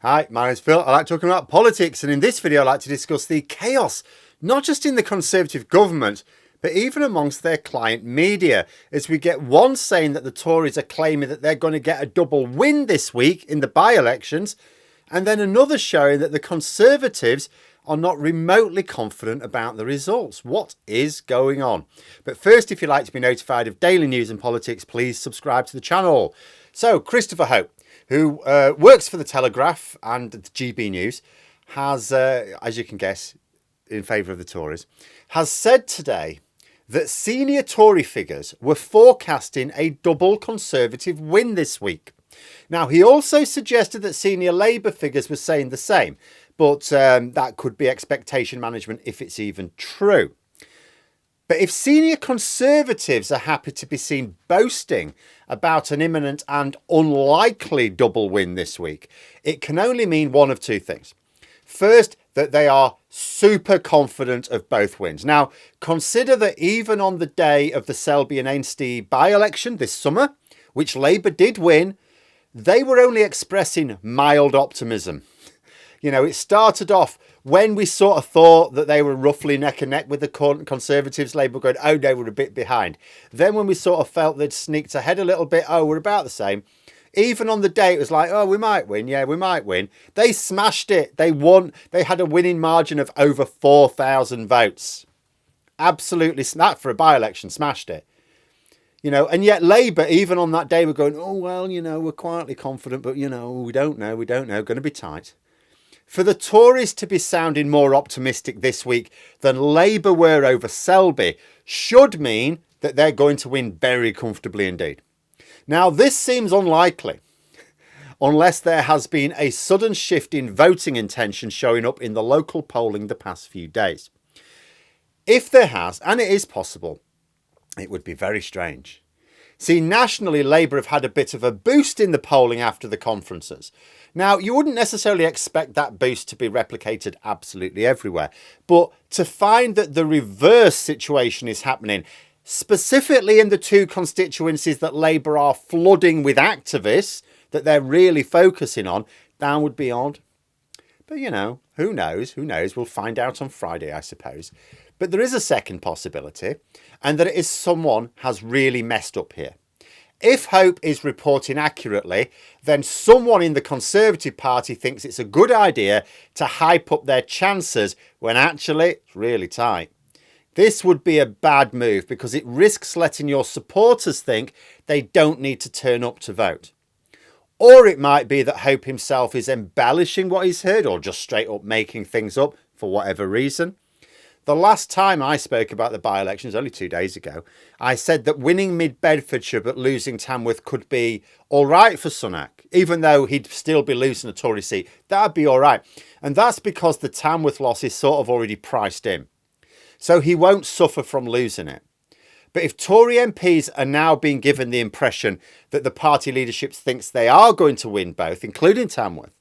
Hi, my name's Phil. I like talking about politics, and in this video I like to discuss the chaos, not just in the Conservative government, but even amongst their client media, as we get one saying that the Tories are claiming that they're going to get a double win this week in the by-elections, and then another showing that the Conservatives are not remotely confident about the results. What is going on? But first, if you'd like to be notified of daily news and politics, please subscribe to the channel. So, Christopher Hope, who works for the Telegraph and the GB News, has, as you can guess, in favour of the Tories, has said today that senior Tory figures were forecasting a double Conservative win this week. Now, he also suggested that senior Labour figures were saying the same, but that could be expectation management if it's even true. But if senior Conservatives are happy to be seen boasting about an imminent and unlikely double win this week, it can only mean one of two things. First, that they are super confident of both wins. Now, consider that even on the day of the Selby and Ainsty by-election this summer, which Labour did win, they were only expressing mild optimism. You know, it started off when we sort of thought that they were roughly neck and neck with the Conservatives, Labour going, oh, they were a bit behind. Then when we sort of felt they'd sneaked ahead a little bit, oh, we're about the same. Even on the day, it was like, oh, we might win. Yeah, we might win. They smashed it. They won. They had a winning margin of over 4,000 votes. Absolutely, that for a by-election, smashed it. You know, and yet Labour, even on that day, were going, oh, well, you know, we're quietly confident, but, you know, we don't know, going to be tight. For the Tories to be sounding more optimistic this week than Labour were over Selby should mean that they're going to win very comfortably indeed. Now, this seems unlikely unless there has been a sudden shift in voting intention showing up in the local polling the past few days. If there has, and it is possible, it would be very strange. See, nationally, Labour have had a bit of a boost in the polling after the conferences. Now, you wouldn't necessarily expect that boost to be replicated absolutely everywhere, but to find that the reverse situation is happening, specifically in the two constituencies that Labour are flooding with activists that they're really focusing on, that would be odd. But, you know, who knows? Who knows? We'll find out on Friday, I suppose. But there is a second possibility, and that it is someone has really messed up here. If Hope is reporting accurately, then someone in the Conservative Party thinks it's a good idea to hype up their chances when actually it's really tight. This would be a bad move because it risks letting your supporters think they don't need to turn up to vote. Or it might be that Hope himself is embellishing what he's heard or just straight up making things up for whatever reason. The last time I spoke about the by-elections, only 2 days ago, I said that winning Mid-Bedfordshire but losing Tamworth could be all right for Sunak, even though he'd still be losing a Tory seat. That'd be all right. And that's because the Tamworth loss is sort of already priced in. So he won't suffer from losing it. But if Tory MPs are now being given the impression that the party leadership thinks they are going to win both, including Tamworth,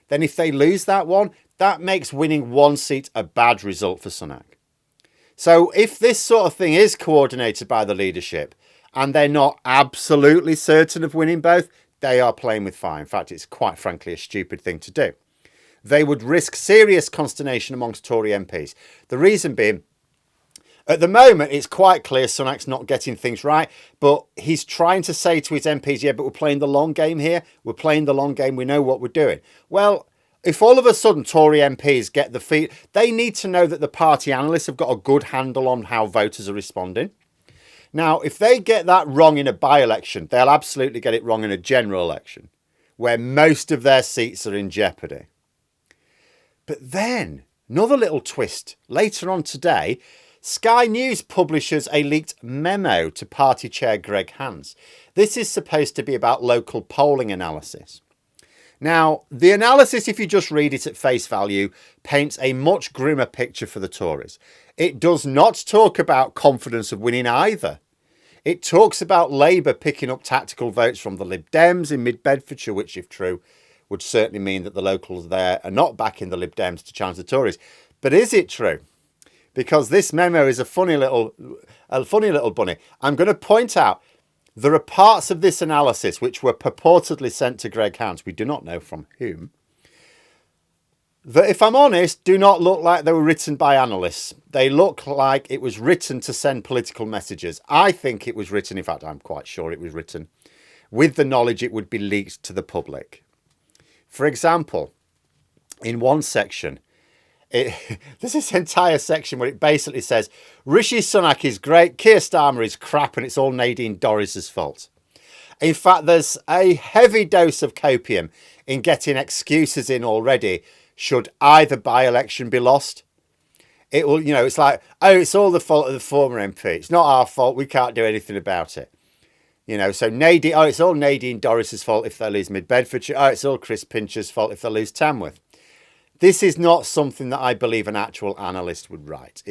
then if they lose that one, that makes winning one seat a bad result for Sunak. So if this sort of thing is coordinated by the leadership and they're not absolutely certain of winning both, they are playing with fire. In fact, it's quite frankly a stupid thing to do. They would risk serious consternation amongst Tory MPs. The reason being, at the moment, it's quite clear Sunak's not getting things right, but he's trying to say to his MPs, yeah, but we're playing the long game here. We're playing the long game. We know what we're doing. Well, if all of a sudden Tory MPs get the feed, they need to know that the party analysts have got a good handle on how voters are responding. Now, if they get that wrong in a by-election, they'll absolutely get it wrong in a general election, where most of their seats are in jeopardy. But then, another little twist. Later on today, Sky News publishes a leaked memo to party chair Greg Hans. This is supposed to be about local polling analysis. Now, the analysis, if you just read it at face value, paints a much grimmer picture for the Tories. It does not talk about confidence of winning either. It talks about Labour picking up tactical votes from the Lib Dems in Mid-Bedfordshire, which, if true, would certainly mean that the locals there are not backing the Lib Dems to challenge the Tories. But is it true? Because this memo is a funny little bunny. I'm going to point out there are parts of this analysis which were purportedly sent to Greg Hans, we do not know from whom, that, if I'm honest, do not look like they were written by analysts. They look like it was written to send political messages. I think it was written, in fact, I'm quite sure it was written with the knowledge it would be leaked to the public. For example, in one section, there's this entire section where it basically says, Rishi Sunak is great, Keir Starmer is crap, and it's all Nadine Dorries's fault. In fact, there's a heavy dose of copium in getting excuses in already should either by-election be lost. It will, it's like, oh, it's all the fault of the former MP. It's not our fault. We can't do anything about it. So Nadine, it's all Nadine Dorries's fault if they lose Mid-Bedfordshire. Oh, it's all Chris Pincher's fault if they lose Tamworth. This is not something that I believe an actual analyst would write.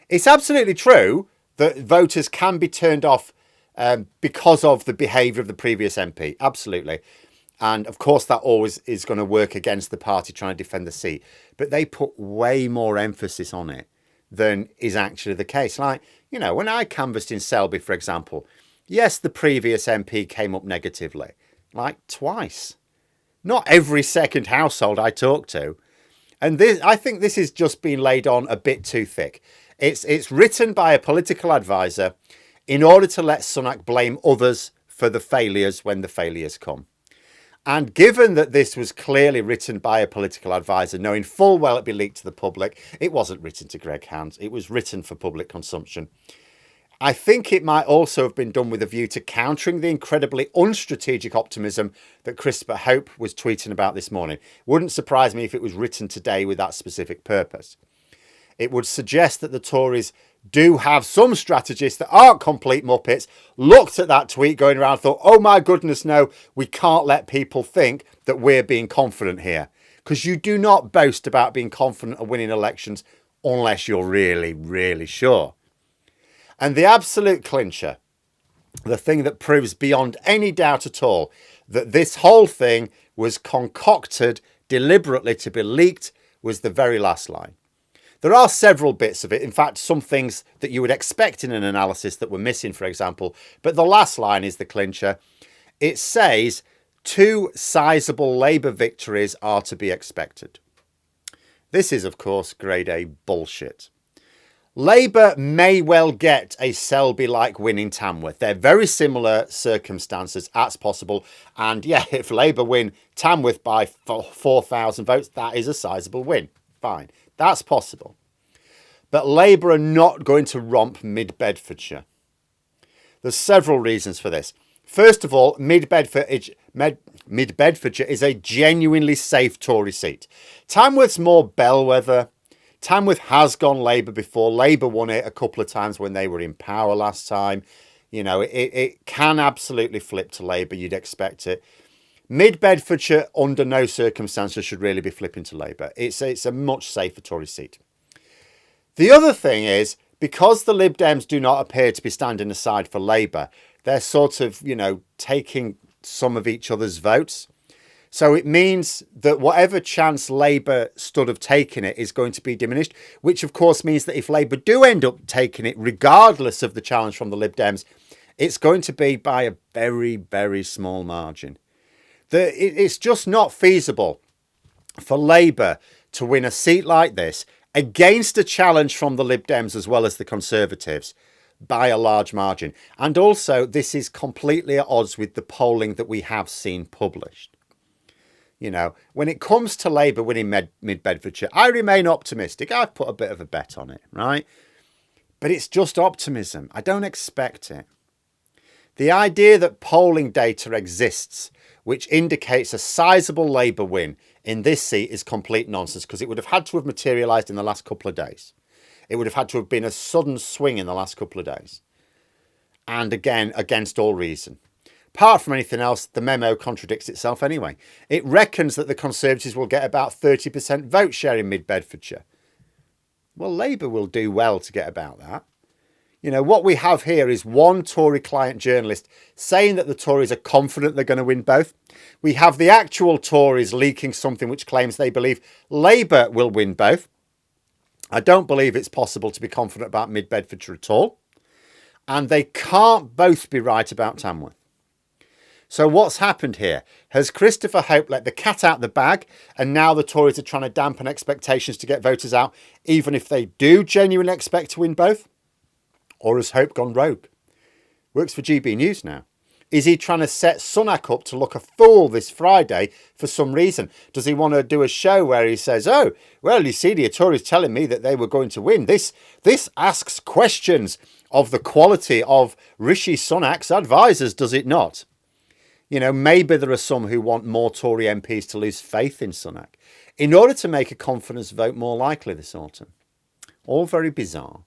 It's absolutely true that voters can be turned off because of the behaviour of the previous MP. Absolutely. And of course, that always is going to work against the party trying to defend the seat. But they put way more emphasis on it than is actually the case. Like, when I canvassed in Selby, for example, yes, the previous MP came up negatively, like twice. Not every second household I talk to. And I think this is just being laid on a bit too thick. It's written by a political advisor in order to let Sunak blame others for the failures when the failures come. And given that this was clearly written by a political advisor, knowing full well it'd be leaked to the public, it wasn't written to Greg Hand. It was written for public consumption. I think it might also have been done with a view to countering the incredibly unstrategic optimism that Christopher Hope was tweeting about this morning. Wouldn't surprise me if it was written today with that specific purpose. It would suggest that the Tories do have some strategists that aren't complete muppets, looked at that tweet going around and thought, oh my goodness, no, we can't let people think that we're being confident here. Because you do not boast about being confident of winning elections unless you're really, really sure. And the absolute clincher, the thing that proves beyond any doubt at all that this whole thing was concocted deliberately to be leaked, was the very last line. There are several bits of it. In fact, some things that you would expect in an analysis that were missing, for example. But the last line is the clincher. It says 2 sizable Labour victories are to be expected. This is, of course, grade A bullshit. Labour may well get a Selby-like win in Tamworth. They're very similar circumstances. That's possible. And yeah, if Labour win Tamworth by 4,000 votes, that is a sizable win. Fine. That's possible. But Labour are not going to romp Mid-Bedfordshire. There's several reasons for this. First of all, Mid-Bedfordshire is a genuinely safe Tory seat. Tamworth's more bellwether. Tamworth has gone Labour before. Labour won it a couple of times when they were in power last time. It can absolutely flip to Labour. You'd expect it. Mid-Bedfordshire, under no circumstances, should really be flipping to Labour. It's a much safer Tory seat. The other thing is, because the Lib Dems do not appear to be standing aside for Labour, they're sort of, taking some of each other's votes. So it means that whatever chance Labour stood of taking it is going to be diminished, which of course means that if Labour do end up taking it, regardless of the challenge from the Lib Dems, it's going to be by a very, very small margin. It's just not feasible for Labour to win a seat like this against a challenge from the Lib Dems as well as the Conservatives by a large margin. And also, this is completely at odds with the polling that we have seen published. When it comes to Labour winning Mid-Bedfordshire, I remain optimistic. I've put a bit of a bet on it, right? But it's just optimism. I don't expect it. The idea that polling data exists which indicates a sizable Labour win in this seat is complete nonsense, because it would have had to have materialised in the last couple of days. It would have had to have been a sudden swing in the last couple of days. And again, against all reason. Apart from anything else, the memo contradicts itself anyway. It reckons that the Conservatives will get about 30% vote share in Mid-Bedfordshire. Well, Labour will do well to get about that. What we have here is one Tory client journalist saying that the Tories are confident they're going to win both. We have the actual Tories leaking something which claims they believe Labour will win both. I don't believe it's possible to be confident about Mid-Bedfordshire at all. And they can't both be right about Tamworth. So what's happened here? Has Christopher Hope let the cat out the bag and now the Tories are trying to dampen expectations to get voters out, even if they do genuinely expect to win both? Or has Hope gone rogue? Works for GB News now. Is he trying to set Sunak up to look a fool this Friday for some reason? Does he want to do a show where he says, oh, well, you see, the Tories telling me that they were going to win. This asks questions of the quality of Rishi Sunak's advisors, does it not? You know, maybe there are some who want more Tory MPs to lose faith in Sunak in order to make a confidence vote more likely this autumn. All very bizarre.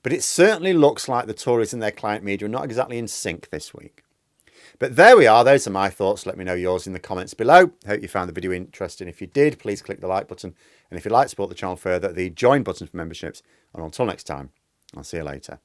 But it certainly looks like the Tories and their client media are not exactly in sync this week. But there we are. Those are my thoughts. Let me know yours in the comments below. Hope you found the video interesting. If you did, please click the like button. And if you'd like to support the channel further, the join button for memberships. And until next time, I'll see you later.